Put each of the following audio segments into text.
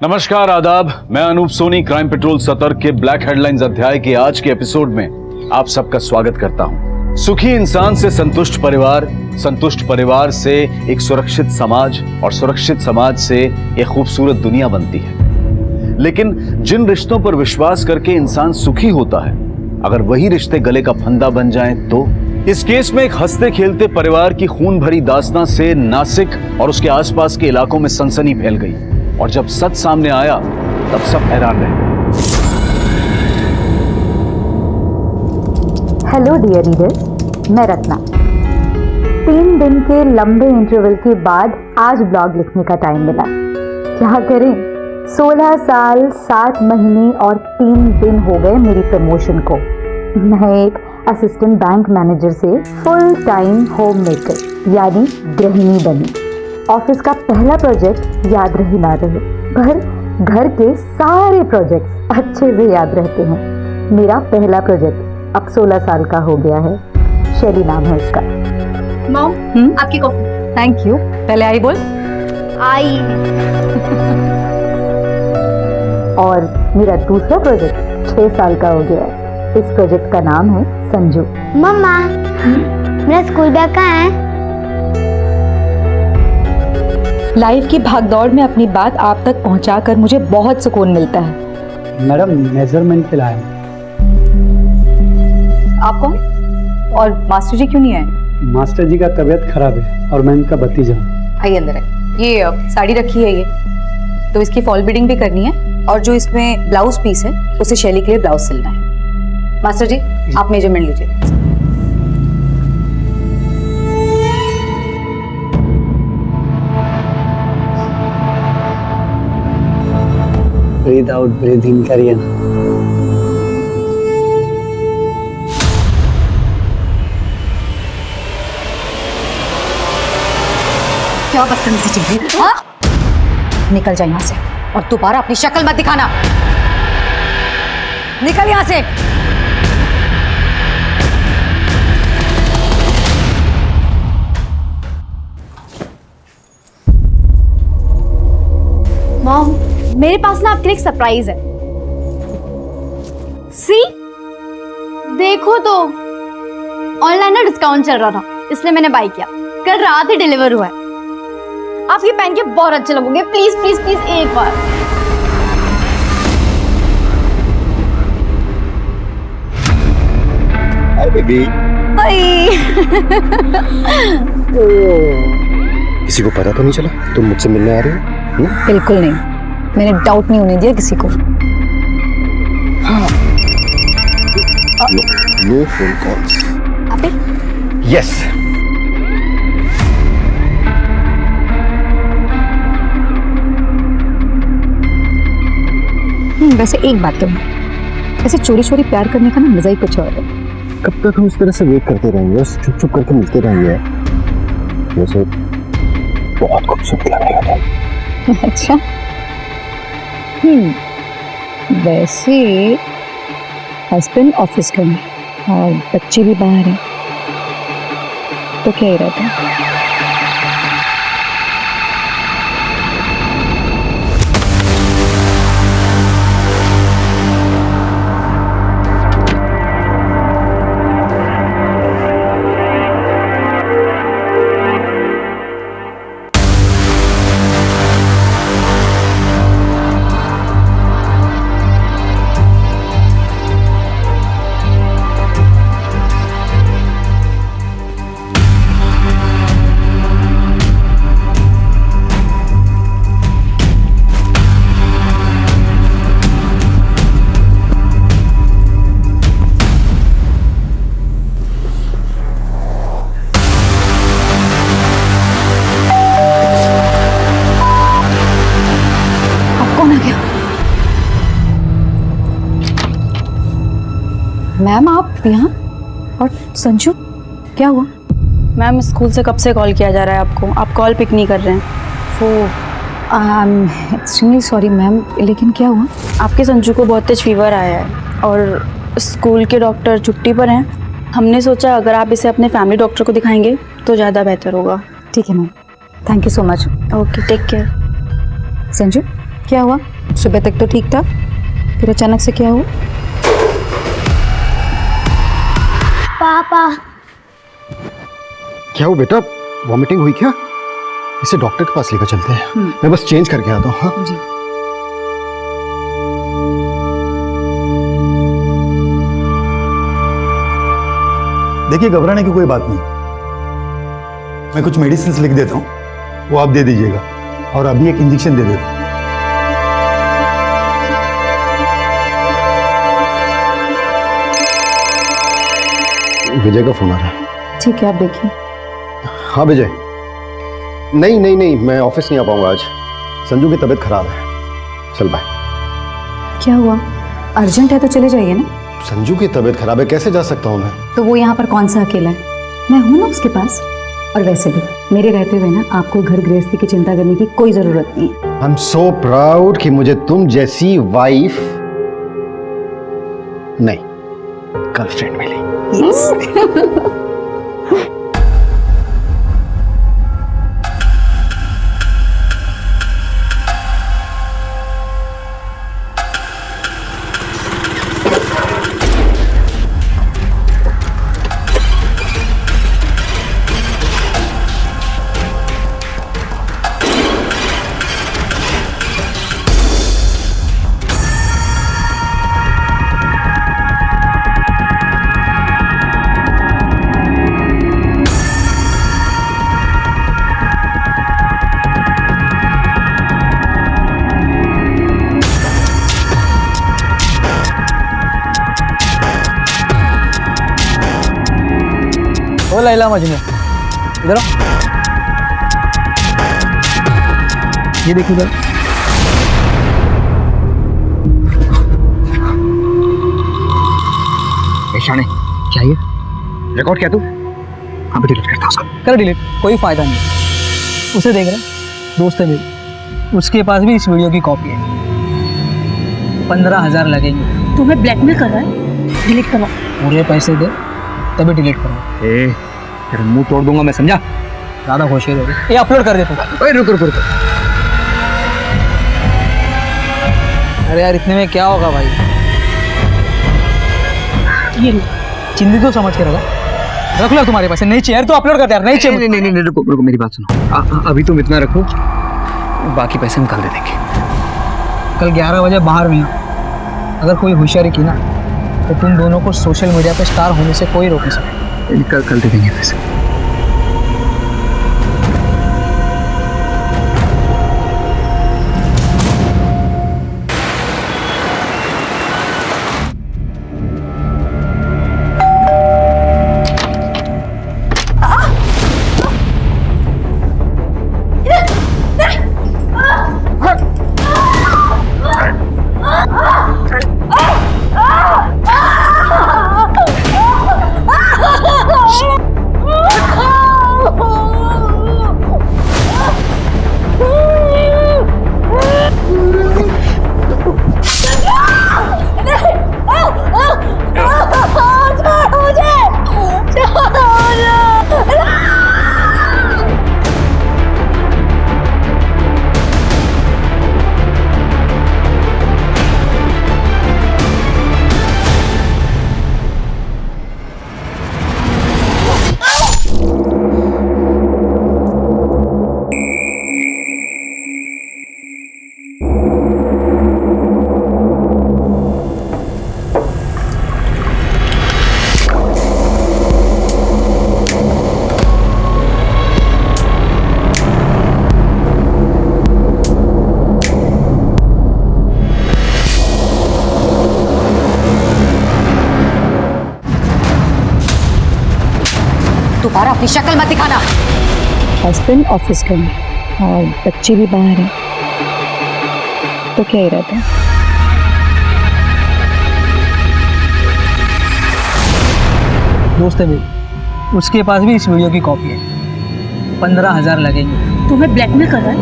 नमस्कार, आदाब। मैं अनूप सोनी क्राइम पेट्रोल सतर्क के ब्लैक हेडलाइंस अध्याय के आज के एपिसोड में आप सबका स्वागत करता हूं। सुखी इंसान से संतुष्ट परिवार से एक सुरक्षित समाज और सुरक्षित समाज से एक खूबसूरत दुनिया बनती है। लेकिन जिन रिश्तों पर विश्वास करके इंसान सुखी होता है, अगर वही रिश्ते गले का फंदा बन जाएं तो इस केस में एक हंसते खेलते परिवार की खून भरी दास्तां से नासिक और उसके आसपास के इलाकों में सनसनी फैल गई और जब सच सामने आया तब सब हैरान रह गए। हेलो डियर रीडर्स, मैं रत्ना। 3 दिन के लंबे इंटरवल के बाद आज ब्लॉग लिखने का टाइम मिला। क्या करें, 16 साल 7 महीने और 3 दिन हो गए मेरी प्रमोशन को। मैं एक असिस्टेंट बैंक मैनेजर से फुल टाइम होम मेकर यानी गृहिणी बनी। ऑफिस का पहला प्रोजेक्ट याद रहे ना रहे, पर घर के सारे प्रोजेक्ट्स अच्छे से याद रहते हैं। मेरा पहला प्रोजेक्ट अब 16 साल का हो गया है। शैली नाम है उसका। मॉम, आपकी कॉफी। Thank you. पहले आई बोल। आई। और मेरा दूसरा प्रोजेक्ट 6 साल का हो गया है। इस प्रोजेक्ट का नाम है संजू। मम्मा, मेरा स्कूल बैग कहाँ है? लाइफ की भागदौड़ में अपनी बात आप तक पहुंचाकर मुझे बहुत सुकून मिलता है। मैडम, मेजरमेंट के लाए। आप कौन और मास्टर जी क्यों नहीं आए? मास्टर जी का तबीयत खराब है और मैं इनका भतीजा हूँ। आइए अंदर आइए। ये साड़ी रखी है, ये तो इसकी फॉल बीडिंग भी करनी है और जो इसमें ब्लाउज पीस है उसे शैली के लिए ब्लाउज सिलना है। मास्टर जी, आप मेजरमेंट लीजिए। ब्रीथ आउट ब्रीथ इन करिए ना। क्या बदतमीजी चीज है? हाँ? निकल जाए यहाँ से और दोबारा अपनी शक्ल मत दिखाना। निकल यहाँ से। मॉम, मेरे पास ना आपके लिए एक सरप्राइज है। सी, देखो तो ऑनलाइन ना डिस्काउंट चल रहा था, इसलिए मैंने बाय किया। कल रात ही डिलीवर हुआ है। आप ये पहन के बहुत अच्छे लगोगे। प्लीज प्लीज प्लीज एक बार। Hi baby. किसी को पता तो नहीं चला तुम मुझसे मिलने आ रही हो? बिल्कुल नहीं, मैंने डाउट नहीं होने दिया किसी को। No phone calls. यस। वैसे एक बात तो है, ऐसे चोरी चोरी प्यार करने का ना मजा ही कुछ और है। कब तक हम इस तरह से वेट करते रहेंगे और चुप चुप करके मिलते रहेंगे? वैसे बहुत खूबसूरत लगेगा तुम। अच्छा। वैसे हस्बैंड ऑफिस गए और बच्चे भी बाहर हैं, तो क्या ही रहता है। मैम आप यहाँ और संजू, क्या हुआ? मैम, स्कूल से कब से कॉल किया जा रहा है आपको, आप कॉल पिक नहीं कर रहे हैं। वो एक्सट्रीमली सॉरी मैम, लेकिन क्या हुआ? आपके संजू को बहुत तेज फीवर आया है और स्कूल के डॉक्टर छुट्टी पर हैं। हमने सोचा अगर आप इसे अपने फैमिली डॉक्टर को दिखाएंगे तो ज़्यादा बेहतर होगा। ठीक है ma'am, thank you so much. Okay, take care. Sanju, क्या हुआ? सुबह तक तो ठीक था, फिर अचानक से क्या हुआ? पापा क्या हो बेटा, वॉमिटिंग हुई क्या? इसे डॉक्टर के पास लेकर चलते हैं। मैं बस चेंज करके आता हूँ। हाँ जी। देखिए, घबराने की कोई बात नहीं। मैं कुछ मेडिसिन लिख देता हूँ, वो आप दे दीजिएगा, और अभी एक इंजेक्शन दे देता हूँ। विजय का फोन आ रहा है। ठीक है, आप देखिए। हाँ विजय, नहीं, मैं ऑफिस नहीं आ पाऊंगा आज। संजू की तबीयत खराब है। चल बाय। क्या हुआ? अर्जेंट है तो चले जाइए ना। संजू की तबीयत खराब है, कैसे जा सकता हूँ मैं? तो वो यहाँ पर कौन सा अकेला है? मैं हूँ ना उसके पास। और वैसे भी मेरे रहते हुए ना आपको घर गृहस्थी की चिंता करने की कोई जरूरत नहीं है। आई एम सो प्राउड कि मुझे तुम जैसी वाइफ नहीं, गर्लफ्रेंड मिली। ओ लैला मजनू, इधर आओ। ये देखो इधर। शाने क्या ये रिकॉर्ड क्या तू? अभी डिलीट करता उसका। कर डिलीट, कोई फायदा नहीं। उसे देख रहा है, दोस्त है मेरी, उसके पास भी इस वीडियो की कॉपी है। 15,000 लगेंगे। तुम्हें ब्लैकमेल कर रहा है? डिलीट करो। पूरे पैसे दे तभी डिलीट करो। ए तेरा मुंह तोड़ दूंगा मैं, समझा? ज़्यादा खुशी हो रही। ये अपलोड कर दे तू। ओए रुक। अरे यार, इतने में क्या होगा भाई? ये चिंदी तो समझ के रख लो। तुम्हारे पास नहीं चाहिए तो अपलोड कर दे यार। नहीं चाहिए। नहीं रुको मेरी बात सुनो। अभी तुम इतना रखो, बाकी पैसे हम कल दे देंगे। कल 11 बजे बाहर में हो। अगर कोई होशियारी की ना तो तुम दोनों को सोशल मीडिया पे स्टार होने से कोई रोक नहीं सकता। कल दे देंगे पैसे। दोबारा अपनी शक्ल मत दिखाना। हस्बैंड ऑफिस गए और बच्चे भी बाहर हैं, तो क्या इरादा है? दोस्त है मेरी, उसके पास भी इस वीडियो की कॉपी है। 15,000 लगेंगे। तुम्हें ब्लैकमेल कर रहा है?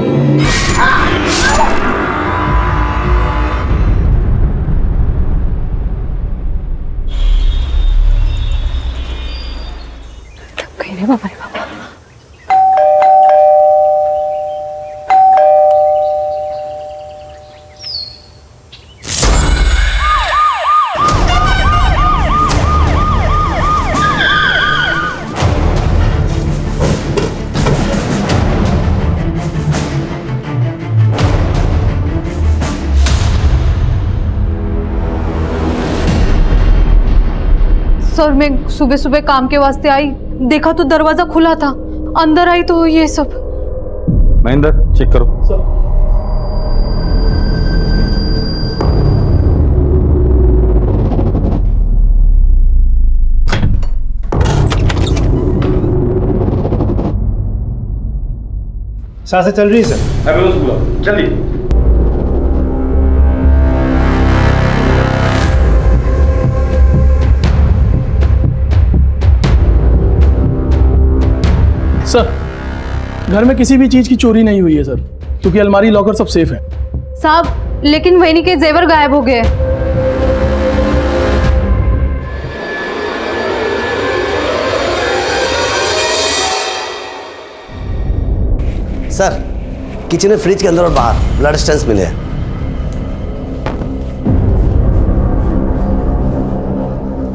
रे बाबा रे बाबा। सर मैं सुबह सुबह काम के वास्ते आई, देखा तो दरवाजा खुला था, अंदर आई तो ये सब। महेंद्र चेक करो। सांसें चल रही है सर। एम्बुलेंस बुलाओ जल्दी। सर घर में किसी भी चीज की चोरी नहीं हुई है सर, क्योंकि अलमारी लॉकर सब सेफ है। साहब लेकिन वहीनी के जेवर गायब हो गए। सर किचन में फ्रिज के अंदर और बाहर ब्लड स्टेंस मिले हैं।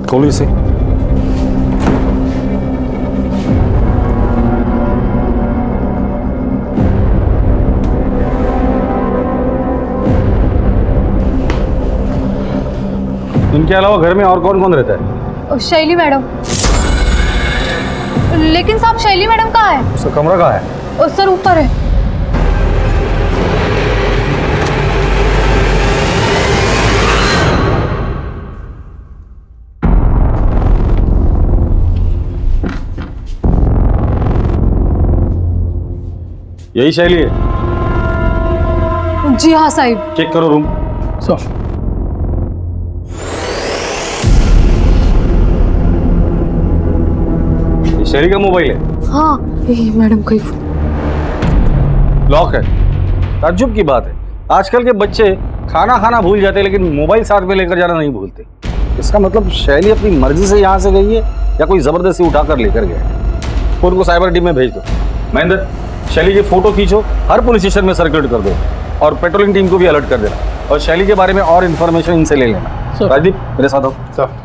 खोलो इसे। इनके अलावा घर में और कौन कौन रहता है? शैली मैडम। लेकिन साहब शैली मैडम कहाँ है? उसका कमरा कहाँ है? सर ऊपर है। यही शैली है? जी हाँ साहिब। चेक करो रूम। सर ये शैली का मोबाइल है? हाँ मैडम कहीं लॉक है। ताज्जुब की बात है, आजकल के बच्चे खाना खाना भूल जाते हैं लेकिन मोबाइल साथ में लेकर जाना नहीं भूलते। इसका मतलब शैली अपनी मर्जी से यहाँ से गई है या कोई जबरदस्ती उठाकर लेकर गया है। फोन को साइबर टीम में भेज दो। महेंद्र शैली की फोटो खींचो, हर पुलिस स्टेशन में सर्कुलेट कर दो और पेट्रोलिंग टीम को भी अलर्ट कर देना और शैली के बारे में और इन्फॉर्मेशन इनसे ले लेना। राजदीप मेरे साथ हो। सर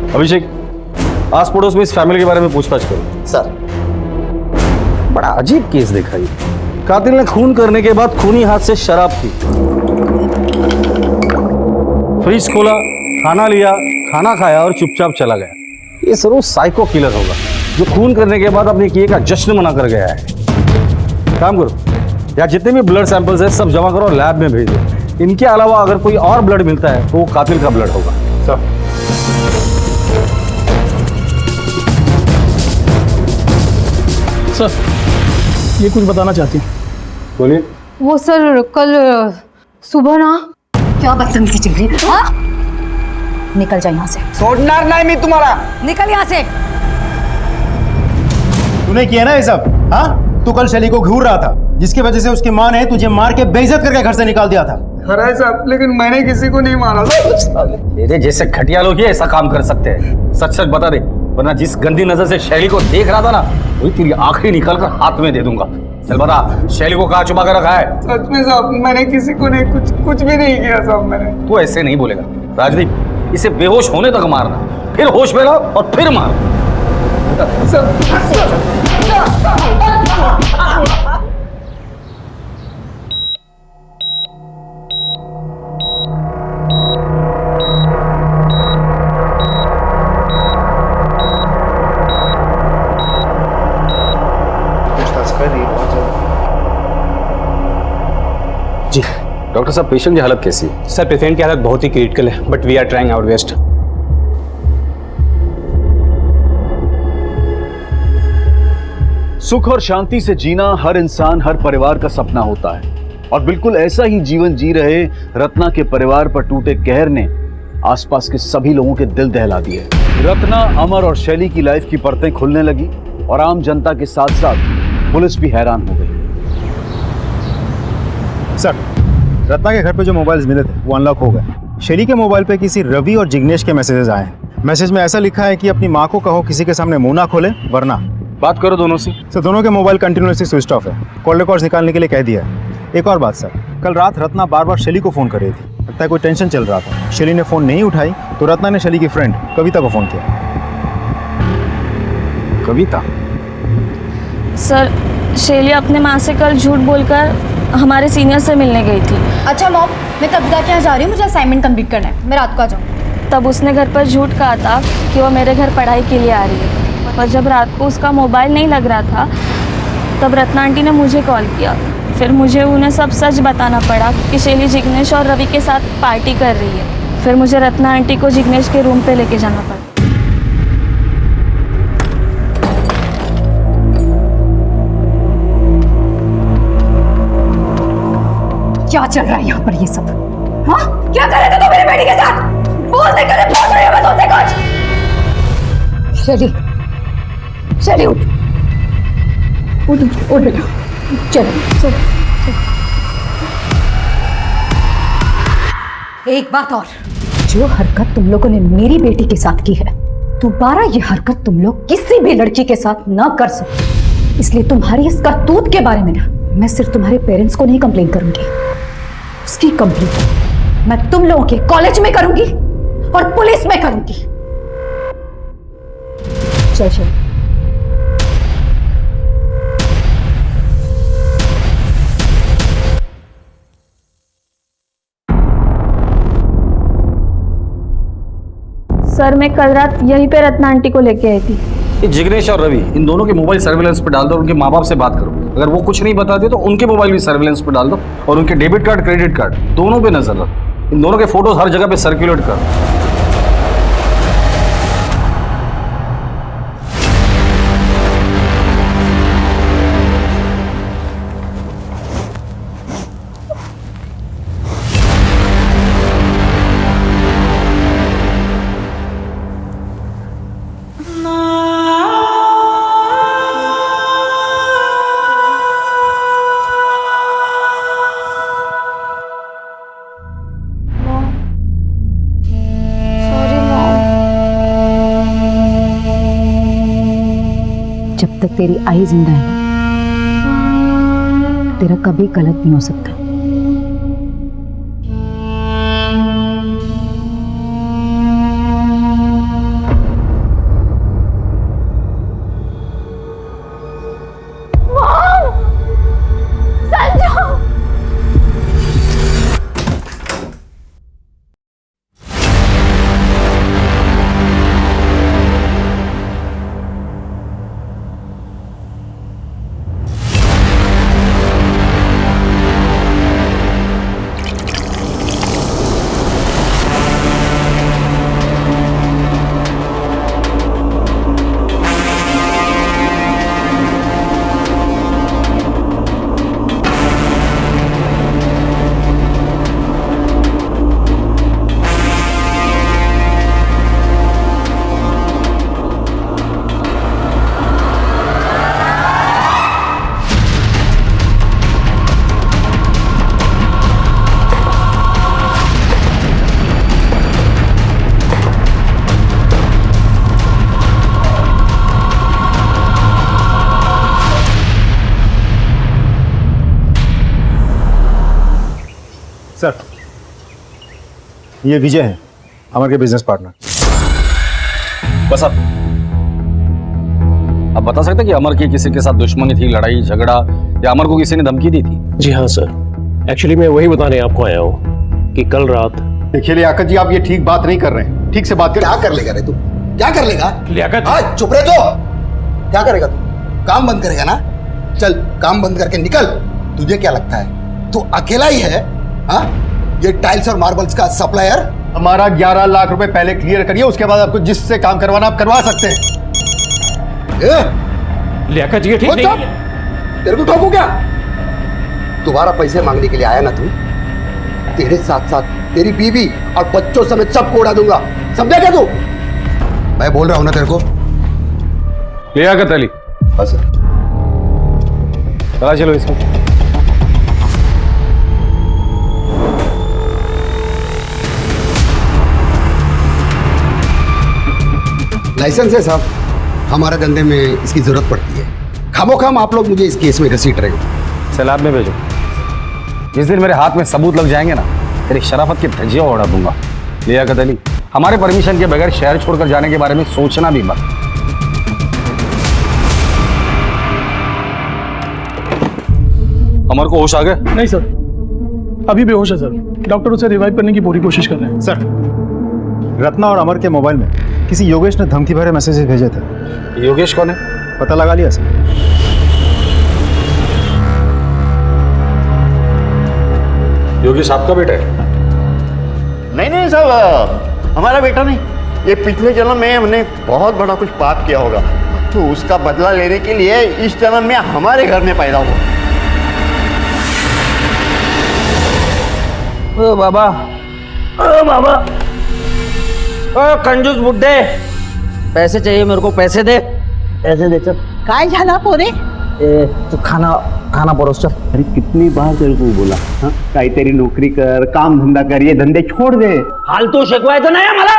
अभिषेक आस पड़ोस में इस फैमिली के बारे में पूछताछ करो। सर बड़ा अजीब केस देखा ये। कातिल ने खून करने के बाद खूनी हाथ से शराब पी, फ्रिज खोला, खाना लिया, खाना खाया और चुपचाप चला गया। ये जरूर साइको किलर होगा जो खून करने के बाद अपने किए का जश्न मना कर गया है। काम करो, या जितने भी ब्लड सैंपल्स हैं सब जमा करो और लैब में भेज दो। इनके अलावा अगर कोई और ब्लड मिलता है तो वो कातिल का ब्लड होगा। सर सर ये कुछ बताना चाहती हूँ। बोलिए। वो सर कल सुबह ना। क्या बदतमीजी चल रही है? हाँ? निकल जा यहाँ से। छोड़ना नहीं मैं तुम्हारा। निकल यहाँ से। तूने किया ना ये सब? हाँ तू कल शैली को घूर रहा था जिसकी वजह से उसकी माँ ने तुझे मार के बेइज्जत करके घर से निकाल दिया था। खरा है साहब, लेकिन मैंने किसी को नहीं मारा। तेरे जैसे घटिया लोग ही ऐसा काम कर सकते हैं। सच सच बता दे, वरना जिस गंदी नजर से शैली को देख रहा था ना वही तेरी आंखें निकाल कर हाथ में दे दूंगा। चल बता, शैली को कहाँ छुपा कर रखा है? सच में साहब मैंने किसी को नहीं, कुछ भी नहीं किया साहब मैंने। तू ऐसे नहीं बोलेगा राजदीप, इसे बेहोश होने तक मारना, फिर होश में लाओ और फिर मार। जी डॉक्टर साहब पेशेंट की हालत कैसी है? सर पेशेंट की हालत बहुत ही क्रिटिकल है, but we are trying our best. सुख और शांति से जीना हर इंसान, हर परिवार का सपना होता है और बिल्कुल ऐसा ही जीवन जी रहे रत्ना के परिवार पर टूटे कहर ने आसपास के सभी लोगों के दिल दहला दिए। रत्ना, अमर और शैली की लाइफ की परतें खुलने लगी और आम जनता के साथ साथ पुलिस भी हैरान हो गई। सर रत्ना के घर पे जो मोबाइल्स मिले थे वो अनलॉक हो गए। शैली के मोबाइल पे किसी रवि और जिग्नेश के मैसेजेस आए हैं। मैसेज में ऐसा लिखा है कि अपनी माँ को कहो किसी के सामने मुंह ना खोले वरना। बात करो दोनों से। सर दोनों के मोबाइल कंटिन्यूसली स्विच ऑफ है, कॉल रिकॉर्ड्स निकालने के लिए कह दिया है। एक और बात सर, कल रात रत्ना बार बार शैली को फ़ोन कर रही थी, लगता है कोई टेंशन चल रहा था। शैली ने फ़ोन नहीं उठाई तो रत्ना ने शैली की फ्रेंड कविता को फ़ोन किया। कविता? सर शैली अपने माँ से कल झूठ बोलकर हमारे सीनियर से मिलने गई थी। अच्छा मॉम, मैं कविता के यहाँ जा रही हूँ, मुझे असाइनमेंट कंप्लीट करना है, मैं रात को आ जाऊँ। तब उसने घर पर झूठ कहा था कि वो मेरे घर पढ़ाई के लिए आ रही है, और जब रात को उसका मोबाइल नहीं लग रहा था तब रत्ना आंटी ने मुझे कॉल किया। फिर मुझे उन्हें सब सच बताना पड़ा कि शैली जिग्नेश और रवि के साथ पार्टी कर रही है। फिर मुझे रत्ना आंटी को जिग्नेश के रूम पे लेके जाना पड़ा। क्या चल रहा है यहाँ पर ये सब? हाँ, क्या कर रहे थे तुम मेरी बेटी के साथ? बोलते करे पूछ रही हूँ मैं तुमसे कुछ। शैली उठ बेटा, चलो। एक बात और, जो हरकत तुम लोगों ने मेरी बेटी के साथ की है, दोबारा ये हरकत तुम लोग किसी भी लड़की के साथ ना कर सकते। इसलिए तुम्हारी इस करतूत के बारे में ना मैं सिर्फ तुम्हारे पेरेंट्स को नहीं कंप्लेन करूंगी, उसकी कंप्लेन मैं तुम लोगों के कॉलेज में करूंगी और पुलिस में करूंगी। चल। सर, मैं कल रात यहीं पे रत्ना आंटी को लेके आई थी। ये जिग्नेश और रवि, इन दोनों के मोबाइल सर्विलेंस पे डाल दो, उनके माँ बाप से बात करो। अगर वो कुछ नहीं बताते तो उनके मोबाइल भी सर्विलेंस पे डाल दो और उनके डेबिट कार्ड, क्रेडिट कार्ड दोनों पे नजर रखो। इन दोनों के फोटोज हर जगह पे सर्कुलेट करो। जब तक तेरी आई जिंदा है तेरा कभी गलत नहीं हो सकता। सर, ये विजय है, हमारे बिजनेस पार्टनर। बस अब बता सकते कि अमर की किसी के साथ दुश्मनी थी, लड़ाई झगड़ा, या अमर को किसी ने धमकी दी थी? जी हाँ सर, एक्चुअली मैं वही बताने आपको आया हूँ कि कल रात। देखिए लियाकत जी, आप ये ठीक बात नहीं कर रहे हैं, ठीक से बात कर। क्या कर लेगा रे तू? क्या कर लेगा लियाकत? हाँ, चुप रहे तो। क्या करेगा तू? काम बंद करेगा ना? चल काम बंद करके निकल। तुझे क्या लगता है तू अकेला ही है? हाँ, ये टाइल्स और मार्बल्स का सप्लायर। हमारा 11 लाख रुपए पहले क्लियर करिए, उसके बाद आपको जिससे काम करवाना आप करवा सकते हैं। लियाकत जी, ठीक नहीं है। तेरे को ठोकू क्या? दोबारा पैसे मांगने के लिए आया ना तू, तेरे साथ साथ तेरी बीवी और बच्चों समेत सबको उड़ा दूंगा, समझा क्या तू? मैं बोल रहा हूं ना तेरे को। लियाकत अली, बस चलो इसको। लाइसेंस है साहब, हमारे धंधे में इसकी जरूरत पड़ती है। खामोखाम आप लोग मुझे इस केस में घसीट रहे हो। सैलाब में भेजो। जिस दिन मेरे हाथ में सबूत लग जाएंगे ना, तेरी शराफत की धज्जियां उड़ा दूंगा। लियाकत अली, हमारे परमिशन के बगैर शहर छोड़कर जाने के बारे में सोचना भी मत। अमर को होश आ गया? नहीं सर, अभी बेहोश है सर। डॉक्टर उसे रिवाइव करने की पूरी कोशिश कर रहे हैं। सर, रत्ना और अमर के मोबाइल में किसी योगेश ने धमकी भरे मैसेजेस भेजे थे। योगेश कौन है? पता लगा लिया सर? योगेश आपका बेटा है? नहीं साहब, हमारा बेटा नहीं। ये पिछले जन्म में हमने बहुत बड़ा कुछ पाप किया होगा, तो उसका बदला लेने के लिए इस जन्म में हमारे घर में पैदा हुआ। ओ बाबा, ओ बाबा, ओ कंजूस बुड्ढे, पैसे चाहिए मेरे को, पैसे दे, पैसे दे। चल काय झाला पोरे? तू खाना परोस चल। अरे कितनी बार तेरे को बोला, हाँ काही तेरी नौकरी कर, काम धंधा कर, ये धंधे छोड़ दे। फालतू शिकवायचं नाही मला,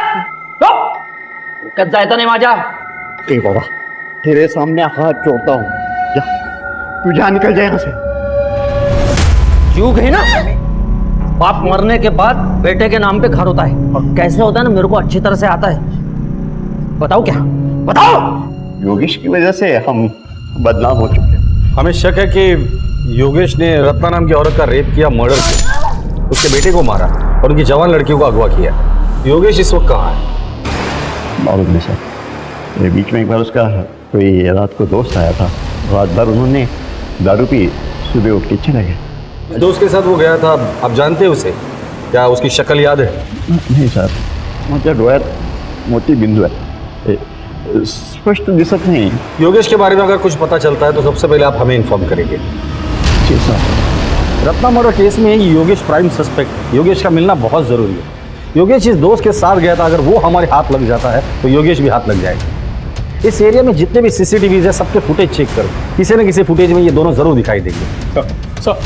कच जायचं नाही माझ्या। ए बाबा, तेरे सामने हाथ जोड़ता हूँ, जा तू जा, निकल जाए यहाँ से। क्यों गई ना? बाप मरने के बाद बेटे के नाम पे घर होता है, और कैसे होता है ना मेरे को अच्छी तरह से आता है। बताओ क्या, बताओ। योगेश की वजह से हम बदनाम हो चुके हैं। हमें शक है कि योगेश ने रत्ना नाम की औरत का रेप किया, मर्डर किया, उसके बेटे को मारा और उनकी जवान लड़कियों को अगवा किया। योगेश इस वक्त कहाँ है? मालूम नहीं सर, ये बीच में एक बार उसका कोई रात को दोस्त आया था, रात भर उन्होंने दारू पी, सुबह उठ के चले गए। दोस्त के साथ वो गया था, आप जानते हैं उसे? क्या उसकी शक्ल याद है? नहीं सर, माझ्या डोळ्यात मोठी बिंदू है, स्पष्ट दिसत नहीं। योगेश के बारे में अगर कुछ पता चलता है तो सबसे पहले आप हमें इन्फॉर्म करेंगे। जी सर। रत्ना मर्डर केस में योगेश प्राइम सस्पेक्ट है। योगेश का मिलना बहुत जरूरी है। योगेश इस दोस्त के साथ गया था, अगर वो हमारे हाथ लग जाता है तो योगेश भी हाथ लग जाएगा। इस एरिया में जितने भी सीसीटीवी है सबके फुटेज चेक करो, किसी न किसी फुटेज में ये दोनों जरूर दिखाई देंगे। सर,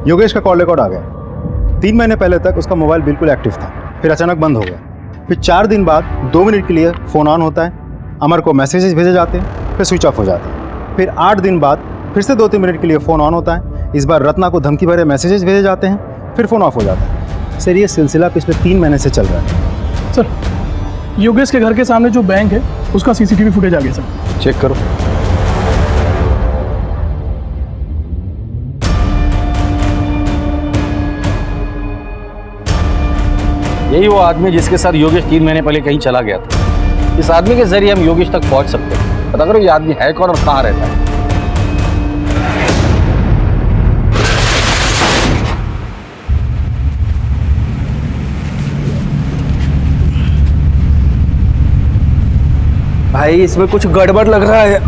योगेश का कॉल रिकॉर्ड आ गया। 3 महीने पहले तक उसका मोबाइल बिल्कुल एक्टिव था, फिर अचानक बंद हो गया। फिर 4 दिन बाद 2 मिनट के लिए फ़ोन ऑन होता है, अमर को मैसेजेस भेजे जाते हैं, फिर स्विच ऑफ हो जाते हैं। फिर 8 दिन बाद फिर से 2-3 मिनट के लिए फ़ोन ऑन होता है, इस बार रत्ना को धमकी भरे मैसेजेस भेजे जाते हैं, फिर फ़ोन ऑफ हो जाता है। सर, ये सिलसिला पिछले 3 महीने से चल रहा है। सर, योगेश के घर के सामने जो बैंक है उसका सीसीटीवी फुटेज आ गया सर। चेक करो। यही वो आदमी जिसके साथ योगेश 3 महीने पहले कहीं चला गया था। इस आदमी के जरिए हम योगेश तक पहुंच सकते हैं। पता करो ये आदमी है कौन और कहाँ रहता है। भाई इसमें कुछ गड़बड़ लग रहा है।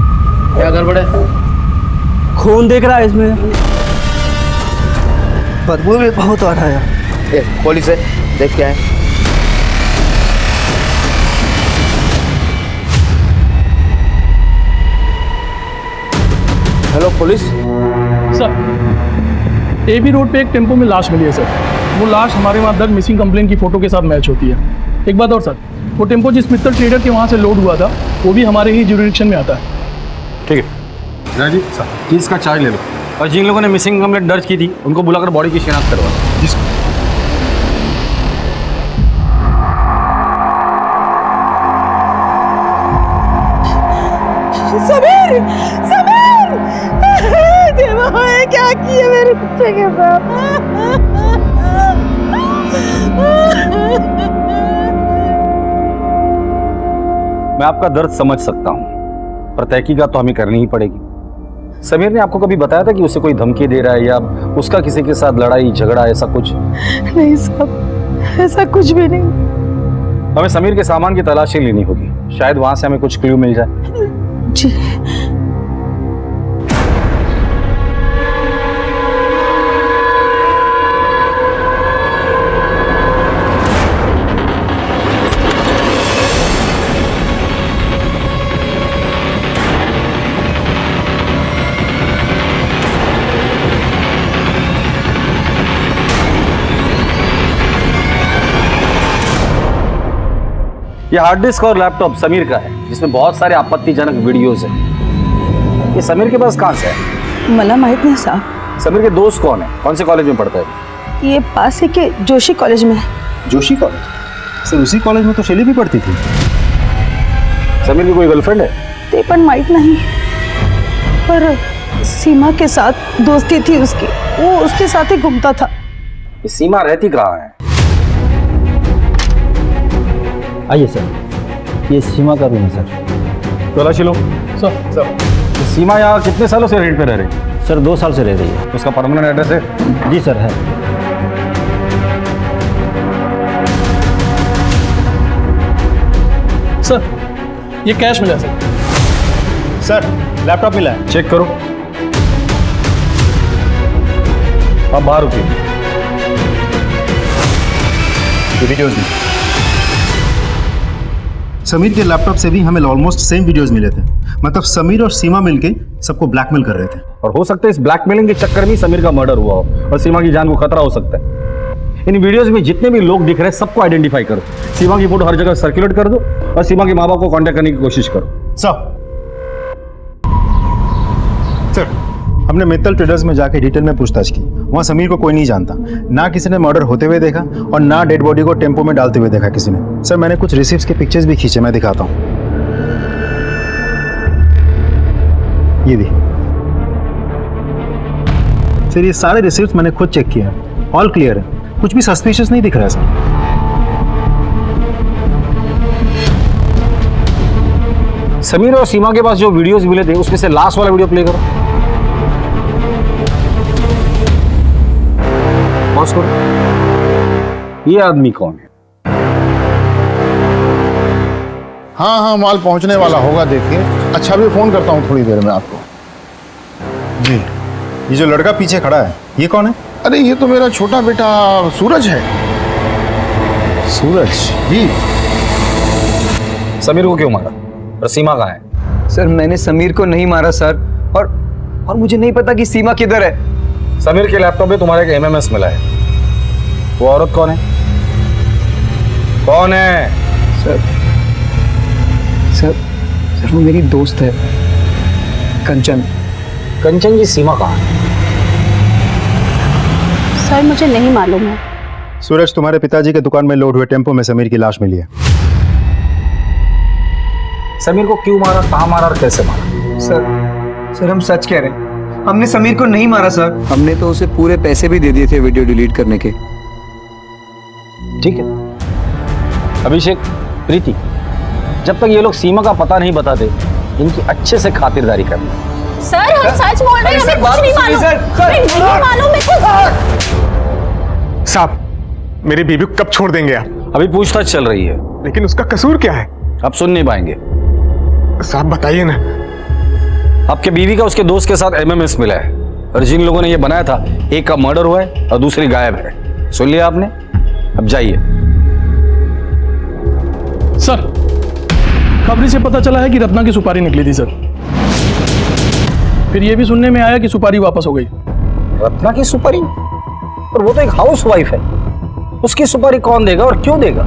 क्या गड़बड़ है? खून दिख रहा है इसमें, बदबू भी बहुत आ रहा है। पुलिस है, देख क्या है। Hello police. Sir, AB road पे एक टेम्पो में लाश मिली है सर। वो लाश हमारे वहाँ दर्ज मिसिंग कंप्लेन की फोटो के साथ मैच होती है। एक बात और सर, वो टेम्पो जिस मित्तल ट्रेडर के वहाँ से लोड हुआ था वो भी हमारे ही जुरिडिक्शन में आता है। ठीक है राजी सर, प्लीज का चार्ज ले लो और जिन लोगों ने मिसिंग कंप्लेंट दर्ज की थी उनको बुलाकर बॉडी की शिनाख्त करवा। जी सर। समीर, समीर, देवा क्या किया मेरे कुत्ते के साथ? मैं आपका दर्द समझ सकता हूँ, पर तहकीकात तो हमें करनी ही पड़ेगी। समीर ने आपको कभी बताया था कि उसे कोई धमकी दे रहा है या उसका किसी के साथ लड़ाई झगड़ा ऐसा कुछ? नहीं साहब, ऐसा कुछ भी नहीं। हमें समीर के सामान की तलाशी लेनी होगी, शायद वहां से हमें कुछ क्लू मिल जाए। जी ये हार्ड डिस्क और लैपटॉप समीर का है, जिसमें बहुत सारे आपत्तिजनक वीडियोस हैं। ये समीर के पास कहां से है? मला माहित नहीं साहब। समीर के दोस्त कौन है? कौन से कॉलेज में पढ़ता है? ये पास ही के जोशी कॉलेज में है। जोशी कॉलेज? सर उसी कॉलेज में तो शैली भी पढ़ती थी। समीर की कोई गर्लफ्रेंड है? ते पण माहित नहीं, पर सीमा के साथ दोस्ती थी उसकी, वो उसके साथ ही घूमता था। ये सीमा रहती कहाँ है? आइए सर, ये सीमा का रूम है सर। तलाशी लो। सर सीमा यहाँ कितने सालों से रेंट पे रह रही है? सर 2 साल से रह रही है। उसका परमानेंट एड्रेस है? जी सर है। सर ये कैश मिला सर। सर लैपटॉप मिला है, चेक करो। अब बाहर रुकिए। ये वीडियोस भी। समीर के लैपटॉप से भी हमें ऑलमोस्ट सेम वीडियोस मिले थे। मतलब समीर और सीमा मिलके सबको ब्लैकमेल कर रहे थे। और हो सकता है इस ब्लैकमेलिंग के चक्कर में समीर का मर्डर हुआ हो और सीमा की जान को खतरा हो सकता है। इन वीडियोस में जितने भी लोग दिख रहे हैं सबको आइडेंटिफाई करो, सीमा की फोटो हर जगह सर्कुलेट कर दो और सीमा के माँ बाप को कांटेक्ट करने की कोशिश करो। सर हमने मित्तल ट्रेडर्स में जाके डिटेल में पूछताछ की। वहाँ समीर को कोई नहीं जानता, ना किसी ने मर्डर होते हुए देखा और ना डेड बॉडी को टेम्पो में डालते हुए देखा किसी ने। सर मैंने कुछ रिसीप्ट्स के पिक्चर्स भी खींचे, मैं दिखाता हूँ। ये भी सर, ये सारे रिसीप्ट्स मैंने खुद चेक किया है, ऑल क्लियर है, कुछ भी सस्पिशियस नहीं दिख रहा है सर। समीर और सीमा के पास जो वीडियोस मिले थे उसमें से लास्ट वाला वीडियो प्ले करो। पॉज करो। ये आदमी कौन है? हाँ हाँ माल पहुंचने वाला होगा, देखिए। अच्छा भी फोन करता हूँ थोड़ी देर में आपको। जी ये जो लड़का पीछे खड़ा है ये कौन है? अरे ये तो मेरा छोटा बेटा सूरज है। सूरज जी। समीर को क्यों मारा और सीमा कहाँ है? सर मैंने समीर को नहीं मारा सर, और मुझे नहीं पता कि सीमा किधर है। समीर के लैपटॉप में तुम्हारा एक एमएमएस मिला है। वो औरत कौन है? कौन है? सर सर सर वो मेरी दोस्त है, कंचन। कंचन जी, सीमा कहाँ है? सर मुझे नहीं मालूम है। सूरज, तुम्हारे पिताजी के दुकान में लोड हुए टेम्पो में समीर की लाश मिली है। समीर को क्यों मारा, कहाँ मारा और कैसे मारा? सर हम सच कह रहे हैं, हमने समीर को नहीं मारा सर। हमने तो उसे पूरे पैसे भी दे दिए थे वीडियो डिलीट करने के। ठीक है अभिषेक, प्रीति, जब तक ये लोग सीमा का पता नहीं बताते इनकी अच्छे से खातिरदारी करना। सर हम सच बोल रहे हैं, हमें कुछ नहीं मालूम। नहीं मालूम मेरे को। साहब मेरी बीबी को कब छोड़ देंगे आप? अभी पूछताछ चल रही है। लेकिन उसका कसूर क्या है? अब सुन नहीं पाएंगे। साहब बताइए ना। आपके बीवी का उसके दोस्त के साथ एमएमएस मिला है और जिन लोगों ने ये बनाया था एक का मर्डर हुआ है और दूसरी गायब है। सुन लिया आपने? अब जाइए। सर खबरी से पता चला है कि रत्ना की सुपारी निकली थी सर। फिर ये भी सुनने में आया कि सुपारी वापस हो गई। रत्ना की सुपारी? और वो तो एक हाउस वाइफ है, उसकी सुपारी कौन देगा और क्यों देगा?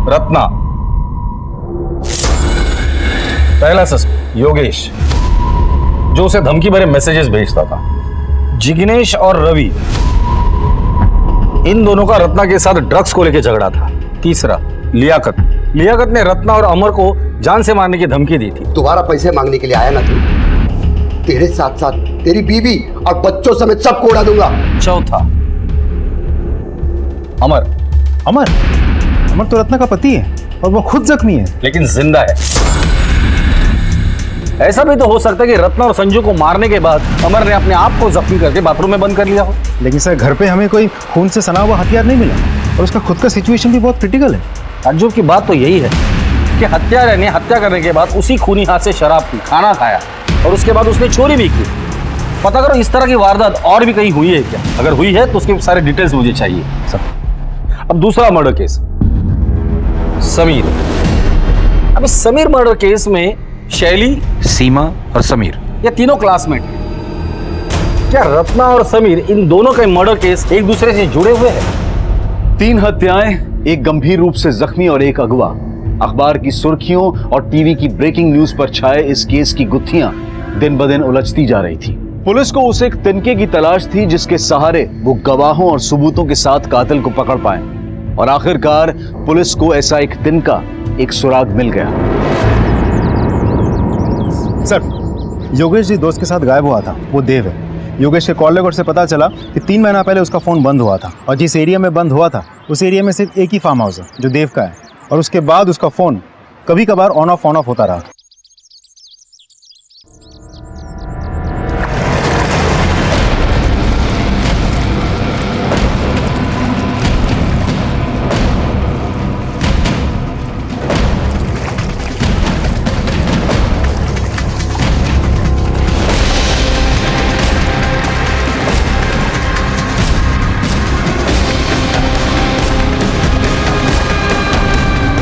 रत्ना, पहला सस्पेक्ट योगेश, जो उसे धमकी भरे मैसेजेस भेजता था। जिग्नेश और रवि, इन दोनों का रत्ना के साथ ड्रग्स को लेकर झगड़ा था। तीसरा लियाकत, लियाकत ने रत्ना और अमर को जान से मारने की धमकी दी थी। दोबारा पैसे मांगने के लिए आया ना तू, तेरे साथ साथ तेरी बीवी और बच्चों समेत सबको उड़ा दूंगा। चौथा अमर। अमर? अमर तो रत्ना का पति है और वो खुद जख्मी है। लेकिन जिंदा है। ऐसा भी तो हो सकता है कि रत्ना और संजू को मारने के बाद अमर ने अपने आप को जख्मी करके बाथरूम में बंद कर लिया हो। लेकिन सर घर पे हमें कोई खून से सना हुआ हथियार नहीं मिला और उसका खुद का सिचुएशन भी बहुत क्रिटिकल है। ताज्जुब की बात तो यही है कि हत्यारे ने हत्या करने के बाद उसी खूनी हाथ से शराब पी, खाना खाया और उसके बाद उसने चोरी भी की। पता करो इस तरह की वारदात और भी कहीं हुई है क्या? अगर हुई है तो उसके सारे डिटेल्स मुझे चाहिए सब। अब दूसरा मर्डर केस, समीर। अब इस समीर मर्डर केस में शैली, सीमा और समीर ये तीनों क्लासमेट हैं। क्या रत्ना और समीर इन दोनों के मर्डर केस एक दूसरे से जुड़े हुए हैं? 3 हत्याएं, एक गंभीर रूप से जख्मी और एक अगवा। अखबार की सुर्खियों और टीवी की ब्रेकिंग न्यूज पर छाए इस केस की गुत्थियां दिन ब दिन उलझती जा रही थी। पुलिस को उस एक तिनके की तलाश थी जिसके सहारे वो गवाहों और सबूतों के साथ कातिल को पकड़ पाए और आखिरकार पुलिस को ऐसा एक तिनका, एक सुराग मिल गया। सर, योगेश जी दोस्त के साथ गायब हुआ था, वो देव है। योगेश के कॉल लॉग से पता चला कि 3 महीना पहले उसका फ़ोन बंद हुआ था और जिस एरिया में बंद हुआ था उस एरिया में सिर्फ एक ही फार्म हाउस है जो देव का है और उसके बाद उसका फ़ोन कभी कभार ऑन ऑफ होता रहा।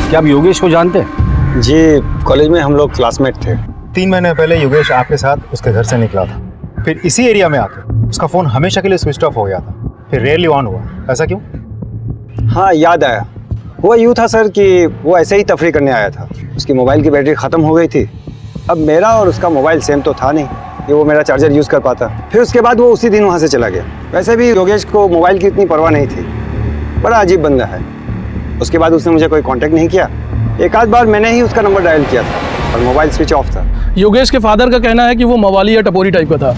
क्या आप योगेश को जानते हैं? जी, कॉलेज में हम लोग क्लासमेट थे। 3 महीने पहले योगेश आपके साथ उसके घर से निकला था, फिर इसी एरिया में आके उसका फ़ोन हमेशा के लिए स्विच ऑफ हो गया था, फिर रेयरली ऑन हुआ। ऐसा क्यों? हाँ, याद आया। हुआ यूँ था सर कि वो ऐसे ही तफरी करने आया था। उसकी मोबाइल की बैटरी ख़त्म हो गई थी। अब मेरा और उसका मोबाइल सेम तो था नहीं कि वो मेरा चार्जर यूज़ कर पाता। फिर उसके बाद वो उसी दिन वहाँ से चला गया। वैसे भी योगेश को मोबाइल की इतनी परवाह नहीं थी। बड़ा अजीब बंदा है। उसके बाद उसने मुझे कोई कांटेक्ट नहीं किया। एक आध बार मैंने ही उसका नंबर डायल किया था और मोबाइल स्विच ऑफ था। योगेश के फादर का कहना है कि वो मवाली या टपोरी टाइप का था।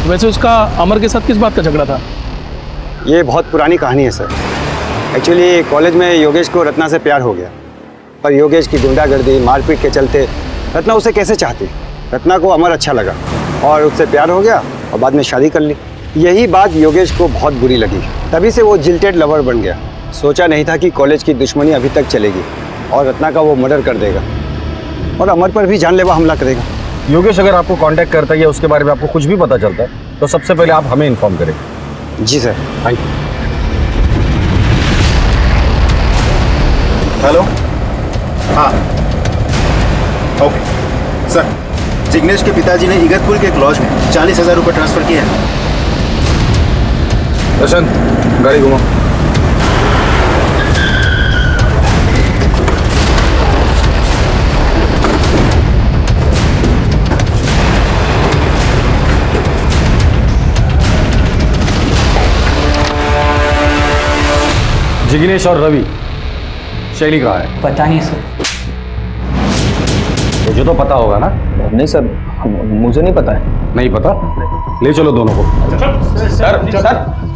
वैसे उसका अमर के साथ किस बात का झगड़ा था? ये बहुत पुरानी कहानी है सर। एक्चुअली कॉलेज में योगेश को रत्ना से प्यार हो गया, पर योगेश की गुंडागर्दी, मारपीट के चलते रत्ना उसे कैसे चाहती। रत्ना को अमर अच्छा लगा और उससे प्यार हो गया और बाद में शादी कर ली। यही बात योगेश को बहुत बुरी लगी, तभी से वो जिल्टेड लवर बन गया। सोचा नहीं था कि कॉलेज की दुश्मनी अभी तक चलेगी और रत्ना का वो मर्डर कर देगा और अमर पर भी जानलेवा हमला करेगा। योगेश अगर आपको कांटेक्ट करता है या उसके बारे में आपको कुछ भी पता चलता है तो सबसे पहले आप हमें इन्फॉर्म करें। जी सर। Thank you. हेलो। हाँ, ओके सर। जिग्नेश के पिताजी ने इगतपुर के एक लॉज में 40,000 रुपये ट्रांसफर किए हैं। प्रशांत, गाड़ी घुमाओ। जिग्नेश और रवि, शैली कहाँ है? पता नहीं सर। मुझे तो पता होगा ना? नहीं सर, मुझे नहीं पता है। नहीं पता? ले चलो दोनों को। सर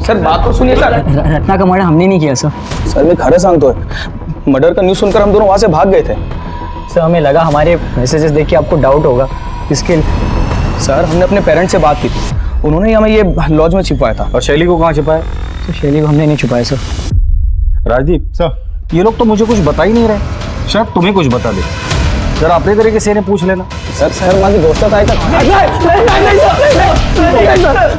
सर बात तो सुनिए सर। रत्ना का मर्डर हमने नहीं किया सर। सर मैं खरे सांग तो है, मर्डर का न्यूज़ सुनकर हम दोनों वहाँ से भाग गए थे। सर हमें लगा हमारे मैसेजेस देख के आपको डाउट होगा, इसके सर हमने अपने पेरेंट्स से बात की थी, उन्होंने हमें ये लॉज में छिपाया था। और शैली को कहाँ छिपाया? तो शैली को हमने नहीं छुपाया सर। राजदीप सर, ये लोग तो मुझे कुछ बता ही नहीं रहे, शायद तुम्हें कुछ बता दे। जरा अपने तरीके से इन्हें पूछ लेना। सर हमारे दोस्तों का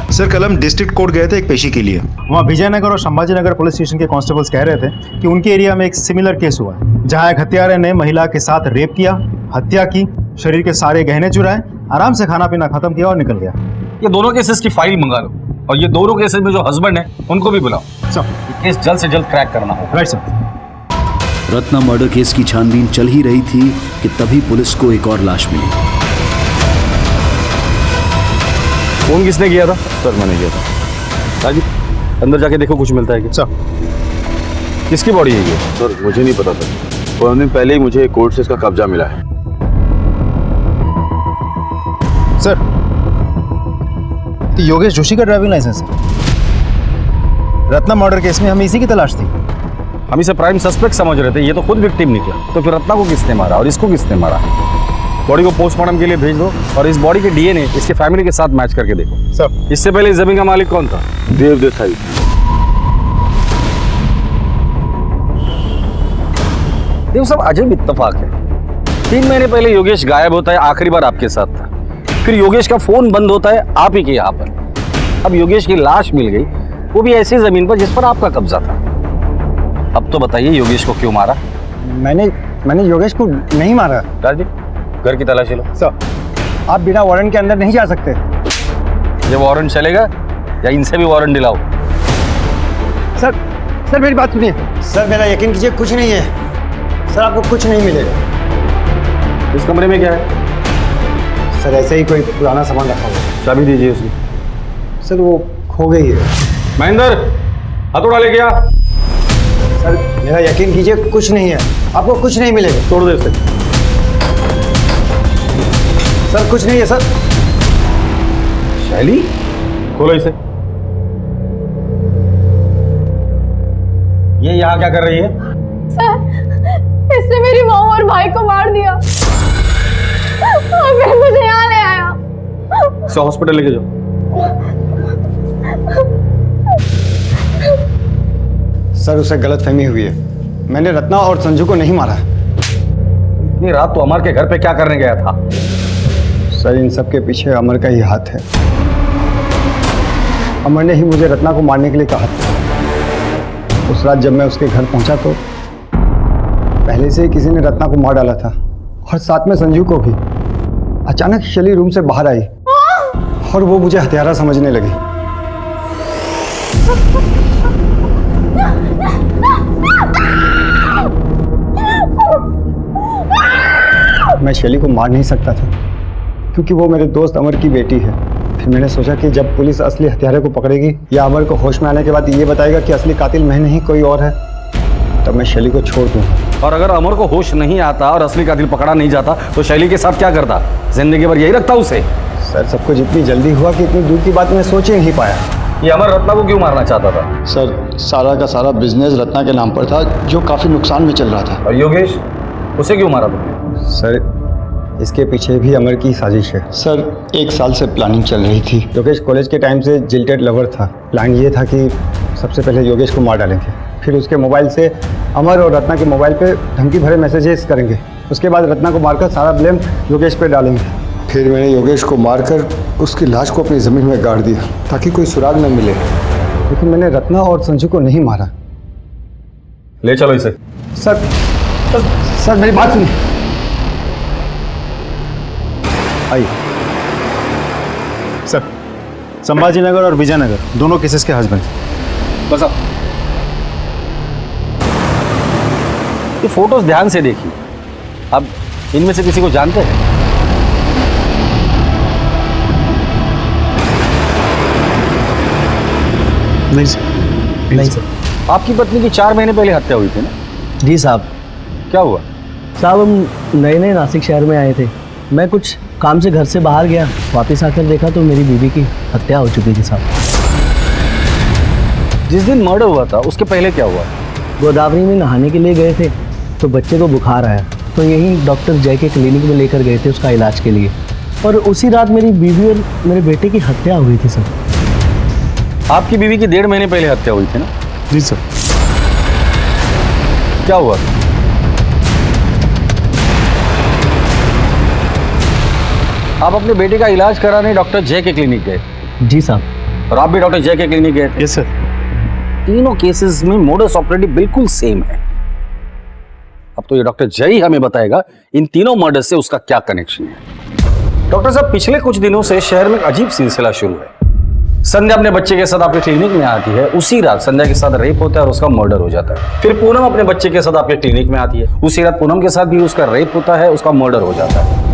सर कल हम डिस्ट्रिक्ट कोर्ट गए थे एक पेशी के लिए। वहाँ विजयनगर और संभाजी नगर पुलिस स्टेशन के कांस्टेबल्स कह रहे थे कि उनके एरिया में एक सिमिलर केस हुआ है जहाँ एक हत्यारे ने महिला के साथ रेप किया, हत्या की, शरीर के सारे गहने चुराए, आराम से खाना पीना खत्म किया और निकल गया। ये दोनों केसेस की फाइल मंगा लो और ये दोनों केसेस में जो हस्बैंड है उनको भी बुलाओ। सर केस जल्द से जल्द क्रैक करना होगा। Right sir. Ratna murder case की छानबीन चल ही रही थी कि तभी पुलिस को एक और लाश मिली। फोन किसने किया था? सर मैंने किया था। राजीव, अंदर जाके देखो कुछ मिलता है क्या? सर किसकी बॉडी है ये? सर मुझे नहीं पता सर, 15 दिन पहले ही मुझे कोर्ट से इसका कब्जा मिला है। सर योगेश जोशी का ड्राइविंग लाइसेंस है। रत्ना मर्डर केस में हमें इसी की तलाश थी। हम इसे प्राइम सस्पेक्ट समझ रहे थे, ये तो खुद विक्टिम निकला। तो फिर रत्ना को किसने मारा और इसको किसने मारा? बॉडी को पोस्टमार्टम के लिए भेज दो और इस बॉडी के डीएनए इसके फैमिली के साथ मैच करके देखो। सर इससे पहले इस जमीन का मालिक कौन था? देव देसाई। देखो सब अजब इत्तेफाक है। 3 महीने पहले योगेश गायब होता है, आखिरी बार आपके साथ था। फिर योगेश का फोन बंद होता है आप ही के यहाँ पर। अब योगेश की लाश मिल गई, वो भी ऐसी जमीन पर जिस पर आपका कब्जा था। अब तो बताइए योगेश को क्यों मारा? मैंने योगेश को नहीं मारा। राजदीप घर की तलाशी लो। सर आप बिना वारंट के अंदर नहीं जा सकते। ये वारंट चलेगा या इनसे भी वारंट दिलाओ? सर मेरी बात सुनिए। सर मेरा यकीन कीजिए कुछ नहीं है। सर आपको कुछ नहीं मिलेगा। इस कमरे में क्या है? सर ऐसे ही कोई पुराना सामान रखा हुआ है। चाबी दीजिए उसकी। सर वो खो गई है। महेंद्र हथौड़ा लेके आ। सर मेरा यकीन कीजिए कुछ नहीं है, आपको कुछ नहीं मिलेगा। तोड़ दे इसे। सर कुछ नहीं है सर। शैली खोलो इसे। ये यहाँ क्या कर रही है? सर इसने मेरी माँ और भाई को मार दिया और फिर मुझे यहाँ ले आया। इसे हॉस्पिटल लेके जाओ। सर उसे गलतफहमी हुई है। मैंने रत्ना और संजू को नहीं मारा। इतनी रात तो अमर के घर पे क्या करने गया था? सर इन सब के पीछे अमर का ही हाथ है। अमर ने ही मुझे रत्ना को मारने के लिए कहा था। उस रात जब मैं उसके घर पहुंचा तो पहले से ही किसी ने रत्ना को मार डाला था और साथ में संजू को भी। अचानक शैली रूम से बाहर आई और वो मुझे हत्यारा समझने लगी। मैं शैली को मार नहीं सकता था क्योंकि वो मेरे दोस्त अमर की बेटी है। फिर मैंने सोचा कि जब पुलिस असली हत्यारे को पकड़ेगी या अमर को होश में आने के बाद ये बताएगा कि असली कातिल मैं नहीं कोई और है, तब मैं शैली को छोड़ दूँ। और अगर अमर को होश नहीं आता और असली कातिल पकड़ा नहीं जाता तो शैली के साथ क्या करता? जिंदगी भर यही रखता उसे? सर सब कुछ इतनी जल्दी हुआ कि इतनी दूर की बात मैं सोच ही नहीं पाया। ये अमर रत्ना को क्यों मारना चाहता था? सर सारा का सारा बिजनेस रत्ना के नाम पर था जो काफ़ी नुकसान में चल रहा था। और योगेश उसे क्यों मारा तुमने? सर इसके पीछे भी अमर की साजिश है। सर 1 साल से प्लानिंग चल रही थी। योगेश कॉलेज के टाइम से जिल्टेड लवर था। प्लान ये था कि सबसे पहले योगेश को मार डालेंगे, फिर उसके मोबाइल से अमर और रत्ना के मोबाइल पे धमकी भरे मैसेजेस करेंगे। उसके बाद रत्ना को मारकर सारा ब्लेम योगेश पे डालेंगे। फिर मैंने योगेश को मारकर उसकी लाश को अपनी ज़मीन में गाड़ दिया ताकि कोई सुराग न मिले। लेकिन मैंने रत्ना और संजू को नहीं मारा। ले चलो इसे। सर मेरी बात सुनिए। आइए। सर संभाजीनगर और विजयनगर दोनों केसेस के हस्बैंड। बस अब ये फोटोज ध्यान से देखिए। अब इनमें से किसी को जानते हैं? नहीं सर। नहीं सर। आपकी पत्नी की 4 महीने पहले हत्या हुई थी ना? जी साहब। क्या हुआ? साहब हम नए नए नासिक शहर में आए थे। मैं कुछ काम से घर से बाहर गया, वापस आकर देखा तो मेरी बीवी की हत्या हो चुकी थी साहब। जिस दिन मर्डर हुआ था उसके पहले क्या हुआ? गोदावरी में नहाने के लिए गए थे तो बच्चे को बुखार आया तो यहीं डॉक्टर जय के क्लिनिक में लेकर गए थे उसका इलाज के लिए। और उसी रात मेरी बीवी और मेरे बेटे की हत्या हुई थी सर। आपकी बीवी की 1.5 महीने पहले हत्या हुई थी ना? जी सर। क्या हुआ? आप अपने बेटे का इलाज कराने डॉक्टर जय के क्लिनिक गए? जी साहब। और आप भी डॉक्टर जय के क्लिनिक गए थे? Yes sir. तीनों केसेस में मोडस ऑपरेंडी बिल्कुल सेम है। अब तो ये डॉक्टर जय ही हमें बताएगा इन तीनों मर्डर से उसका क्या कनेक्शन है। डॉक्टर साहब पिछले कुछ दिनों से शहर में एक अजीब सिलसिला शुरू है। संध्या अपने बच्चे के साथ आपके क्लिनिक में आती है, उसी रात संध्या के साथ रेप होता है और उसका मर्डर हो जाता है। फिर पूनम अपने बच्चे के साथ आपके क्लिनिक में आती है, उसी रात पूनम के साथ भी उसका रेप होता है, उसका मर्डर हो जाता है।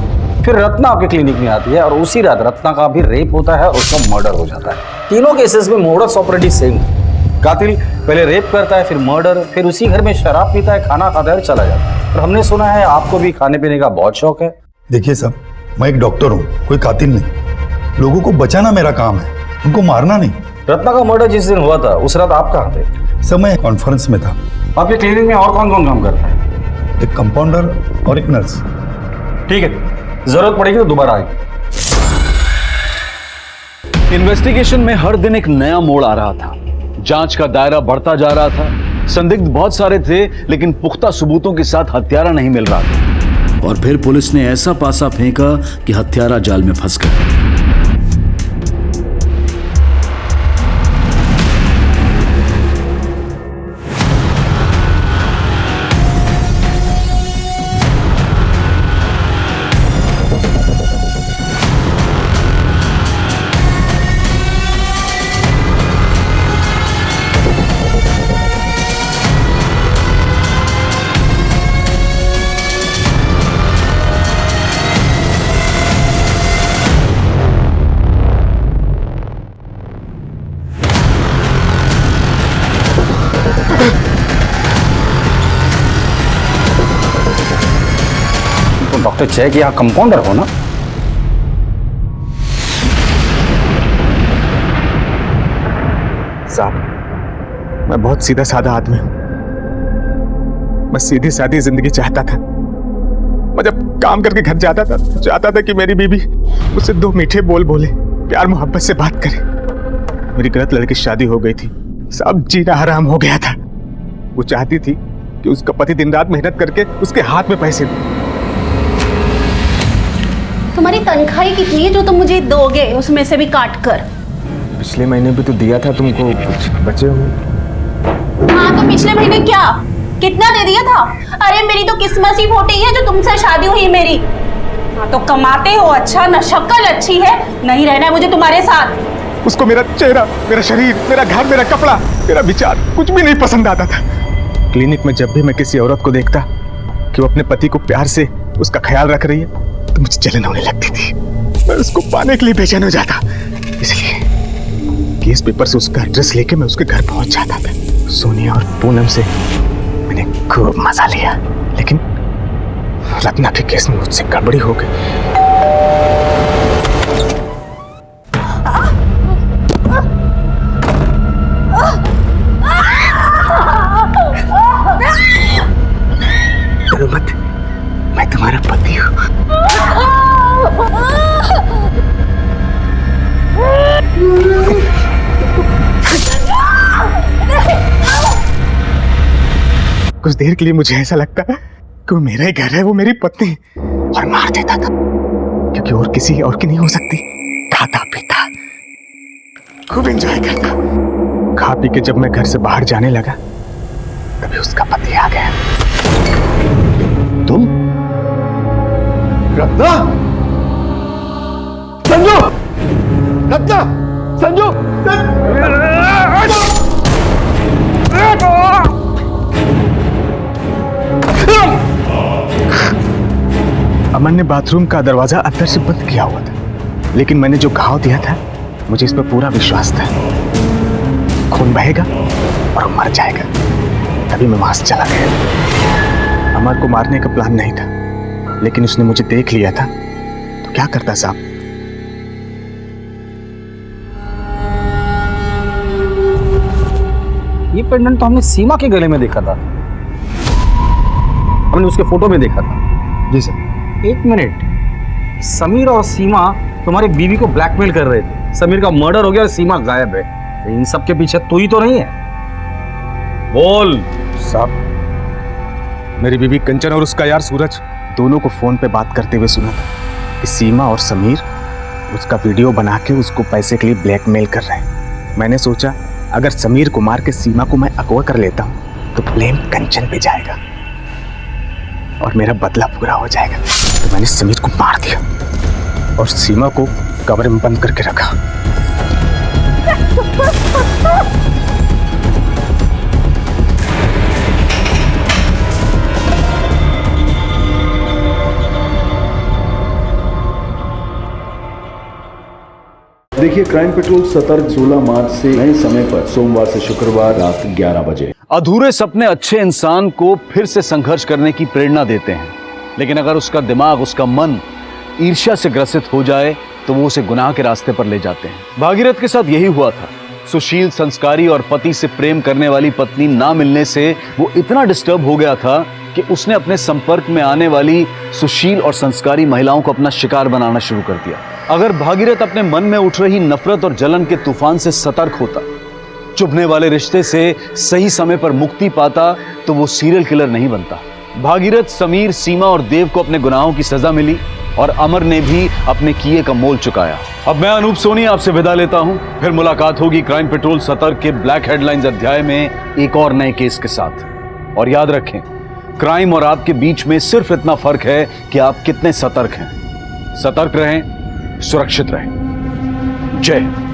फिर रत्ना आपके क्लिनिक में आती है और उसी रात रत्ना का भी रेप होता है और उसका मर्डर हो जाता है। तीनों केसेस में मोडस ऑपरेंडी सेम है। कातिल पहले रेप करता है, फिर मर्डर, फिर उसी घर में शराब पीता है, खाना खाता है और चला जाता है। और हमने सुना है आपको भी खाने पीने का बहुत शौक है। देखिए साहब, मैं एक डॉक्टर हूँ, कोई कातिल नहीं। लोगों को बचाना मेरा काम है, उनको मारना नहीं। रत्ना का मर्डर जिस दिन हुआ था उस रात आप कहाँ थे? सर मैं कॉन्फ्रेंस में था। आपके क्लिनिक में और कौन कौन काम करता है? एक कंपाउंडर और एक नर्स। ठीक है, जरूरत पड़ेगी तो दोबारा आएगी। इन्वेस्टिगेशन में हर दिन एक नया मोड़ आ रहा था। जांच का दायरा बढ़ता जा रहा था। संदिग्ध बहुत सारे थे, लेकिन पुख्ता सबूतों के साथ हत्यारा नहीं मिल रहा था। और फिर पुलिस ने ऐसा पासा फेंका कि हत्यारा जाल में फंस गया। डॉक्टर चेक यहाँ कंपाउंडर हो ना? साहब, मैं बहुत सीधा साधा आदमी हूं। मैं सीधी सादी जिंदगी चाहता था। मैं जब काम करके घर जाता था तो चाहता था कि मेरी बीवी मुझसे 2 मीठे बोल बोले, प्यार मोहब्बत से बात करे। मेरी गलत लड़की शादी हो गई थी साहब, जीना हराम हो गया था। वो चाहती थी कि उसका पति दिन रात मेहनत करके उसके हाथ में पैसे दे। तुम्हारी तनख्वाही कितनी है जो तुम मुझे दोगे, उसमें से भी काट कर? पिछले महीने भी तो दिया था तुमको, कुछ बचे होंगे। हाँ, तो पिछले महीने क्या कितना दे दिया था? अरे मेरी तो किस्मत ही फूटी है जो तुमसे शादी हुई मेरी। हाँ, तो कमाते हो अच्छा, न शक्ल अच्छी है, नहीं रहना है मुझे तुम्हारे साथ। उसको मेरा चेहरा, मेरा शरीर, मेरा घर, मेरा कपड़ा, मेरा विचार कुछ भी नहीं पसंद आता था। क्लिनिक में जब भी मैं किसी औरत को देखता कि वो अपने पति को प्यार से उसका ख्याल रख रही है तो मुझे जलन होने लगती थी। मैं उसको पाने के लिए बेचैन हो जाता। इसलिए केस पेपर से उसका एड्रेस लेके मैं उसके घर पहुंच जाता था। सोनिया और पूनम से मैंने खूब मजा लिया, लेकिन रत्ना के केस में मुझसे गड़बड़ी हो गई। डरो मत, मैं तुम्हारा पति हूँ। कुछ देर के लिए मुझे ऐसा लगता कि वो मेरा ही घर है, वो मेरी पत्नी, और मार देता था क्योंकि और किसी और की नहीं हो सकती। खाता पीता खूब एंजॉय करता। खा पी के जब मैं घर से बाहर जाने लगा तभी उसका पति आ गया। तुम? रत्ना! संजू! रत्ना! संजू! अमन ने बाथरूम का दरवाजा अंदर से बंद किया हुआ था, लेकिन मैंने जो घाव दिया था मुझे इस पर पूरा विश्वास था। खून बहेगा और वो मर जाएगा। तभी मैं वहां से चला गया। अमर को मारने का प्लान नहीं था, लेकिन उसने मुझे देख लिया था तो क्या करता साहब? ये पेंडेंट तो हमने सीमा के गले में देखा था, हमने उसके फोटो में देखा था। जी सर। एक मिनट, समीर और सीमा तुम्हारी बीवी को ब्लैकमेल कर रहे थे। समीर का मर्डर हो गया और सीमा गायब है। इन सब के पीछे तू ही तो नहीं है? बोल। साहब, मेरी बीवी कंचन और उसका यार सूरज दोनों को फोन पे बात करते हुए सुना था कि सीमा और समीर उसका वीडियो बना के उसको पैसे के लिए ब्लैकमेल कर रहे हैं। मैंने सोचा अगर समीर को मार के सीमा को मैं अगवा कर लेता हूं तो ब्लेम कंचन पे जाएगा और मेरा बदला पूरा हो जाएगा। तो मैंने समीर को मार दिया और सीमा को कमरे में बंद करके रखा। देखिए, क्राइम पेट्रोल सतर्क 16 मार्च से नए समय पर सोमवार से शुक्रवार रात 11 बजे। अधूरे सपने अच्छे इंसान को फिर से संघर्ष करने की प्रेरणा देते हैं, लेकिन अगर उसका दिमाग, उसका मन ईर्ष्या से ग्रसित हो जाए तो वो उसे गुनाह के रास्ते पर ले जाते हैं। भागीरथ के साथ यही हुआ था। सुशील, संस्कारी और पति से प्रेम करने वाली पत्नी ना मिलने से वो इतना डिस्टर्ब हो गया था कि उसने अपने संपर्क में आने वाली सुशील और संस्कारी महिलाओं को अपना शिकार बनाना शुरू कर दिया। अगर भागीरथ अपने मन में उठ रही नफरत और जलन के तूफान से सतर्क होता, चुभने वाले रिश्ते से सही समय पर मुक्ति पाता, तो वो सीरियल किलर नहीं बनता। भागीरथ, समीर, सीमा और देव को अपने गुनाहों की सजा मिली और अमर ने भी अपने किए का मोल चुकाया। अब मैं अनूप सोनी आपसे विदा लेता हूं। फिर मुलाकात होगी क्राइम पेट्रोल सतर्क के ब्लैक हेडलाइंस अध्याय में एक और नए केस के साथ। और याद रखें, क्राइम और आपके बीच में सिर्फ इतना फर्क है कि आप कितने सतर्क हैं। सतर्क रहें, सुरक्षित रहें। जय हिंद।